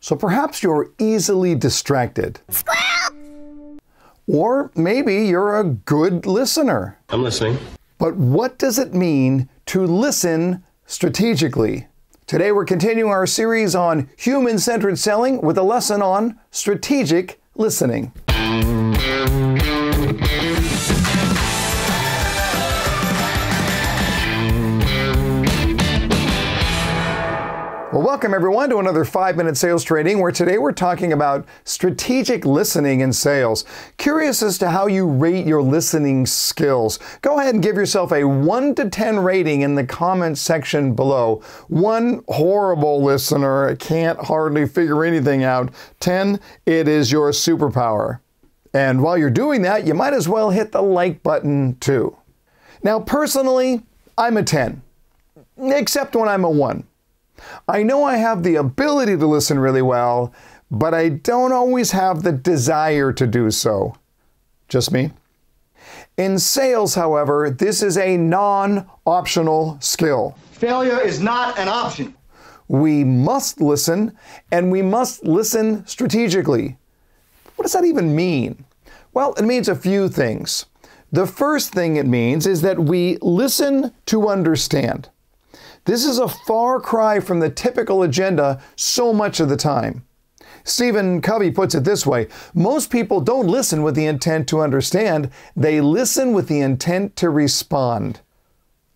So perhaps you're easily distracted. Squirrel! Or maybe you're a good listener. I'm listening. But what does it mean to listen strategically? Today we're continuing our series on human-centered selling with a lesson on strategic listening. Well, welcome everyone to another 5-minute sales training where today we're talking about strategic listening in sales. Curious as to how you rate your listening skills. Go ahead and give yourself a 1 to 10 rating in the comments section below. 1, horrible listener, can't hardly figure anything out. 10, it is your superpower. And while you're doing that, you might as well hit the like button too. Now, personally, I'm a 10, except when I'm a 1. I know I have the ability to listen really well, but I don't always have the desire to do so. Just me. In sales, however, this is a non-optional skill. Failure is not an option. We must listen, and we must listen strategically. What does that even mean? Well, it means a few things. The first thing it means is that we listen to understand. This is a far cry from the typical agenda so much of the time. Stephen Covey puts it this way: most people don't listen with the intent to understand, they listen with the intent to respond.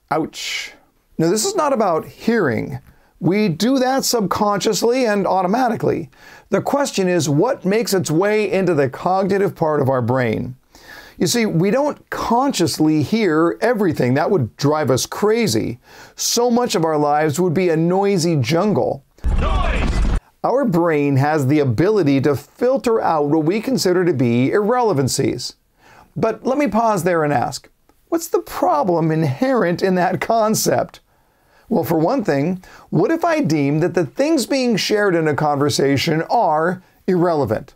Ouch. Now, this is not about hearing. We do that subconsciously and automatically. The question is, what makes its way into the cognitive part of our brain? You see, we don't consciously hear everything. That would drive us crazy. So much of our lives would be a noisy jungle. Noise! Our brain has the ability to filter out what we consider to be irrelevancies. But let me pause there and ask, what's the problem inherent in that concept? Well, for one thing, what if I deem that the things being shared in a conversation are irrelevant?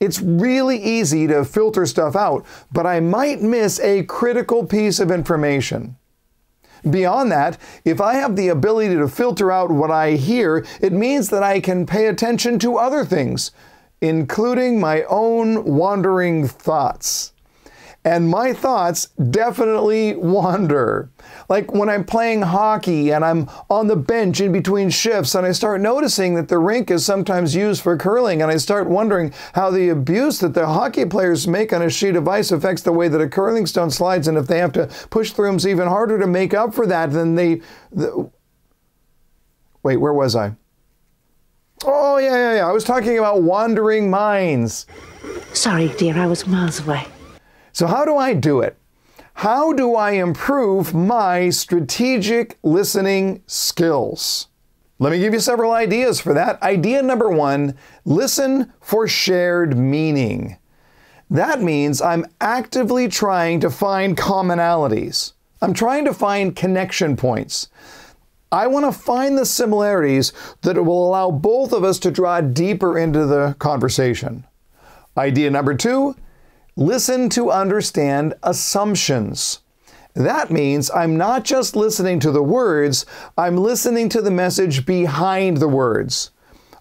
It's really easy to filter stuff out, but I might miss a critical piece of information. Beyond that, if I have the ability to filter out what I hear, it means that I can pay attention to other things, including my own wandering thoughts. And my thoughts definitely wander. Like when I'm playing hockey and I'm on the bench in between shifts and I start noticing that the rink is sometimes used for curling, and I start wondering how the abuse that the hockey players make on a sheet of ice affects the way that a curling stone slides, and if they have to push the rooms even harder to make up for that, then Wait, where was I? Oh, yeah. I was talking about wandering minds. Sorry, dear, I was miles away. So how do I do it? How do I improve my strategic listening skills? Let me give you several ideas for that. Idea number 1, listen for shared meaning. That means I'm actively trying to find commonalities. I'm trying to find connection points. I want to find the similarities that will allow both of us to draw deeper into the conversation. Idea number 2, listen to understand assumptions. That means I'm not just listening to the words, I'm listening to the message behind the words.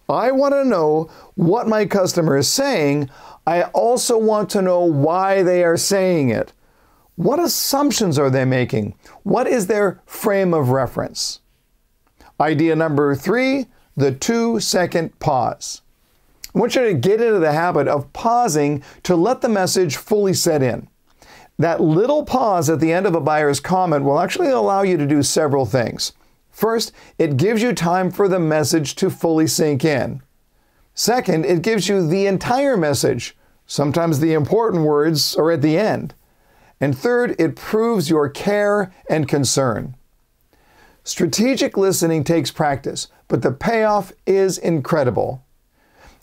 I want to know what my customer is saying. I also want to know why they are saying it. What assumptions are they making? What is their frame of reference? Idea number 3, the 2-second pause. I want you to get into the habit of pausing to let the message fully set in. That little pause at the end of a buyer's comment will actually allow you to do several things. First, it gives you time for the message to fully sink in. Second, it gives you the entire message. Sometimes the important words are at the end. And third, it proves your care and concern. Strategic listening takes practice, but the payoff is incredible.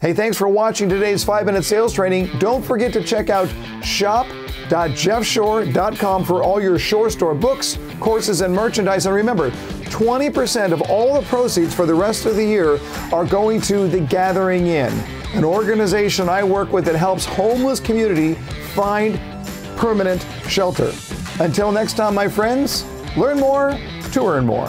Hey, thanks for watching today's 5-minute sales training. Don't forget to check out shop.jeffshore.com for all your Shore Store books, courses, and merchandise. And remember, 20% of all the proceeds for the rest of the year are going to The Gathering Inn, an organization I work with that helps homeless community find permanent shelter. Until next time, my friends, learn more to earn more.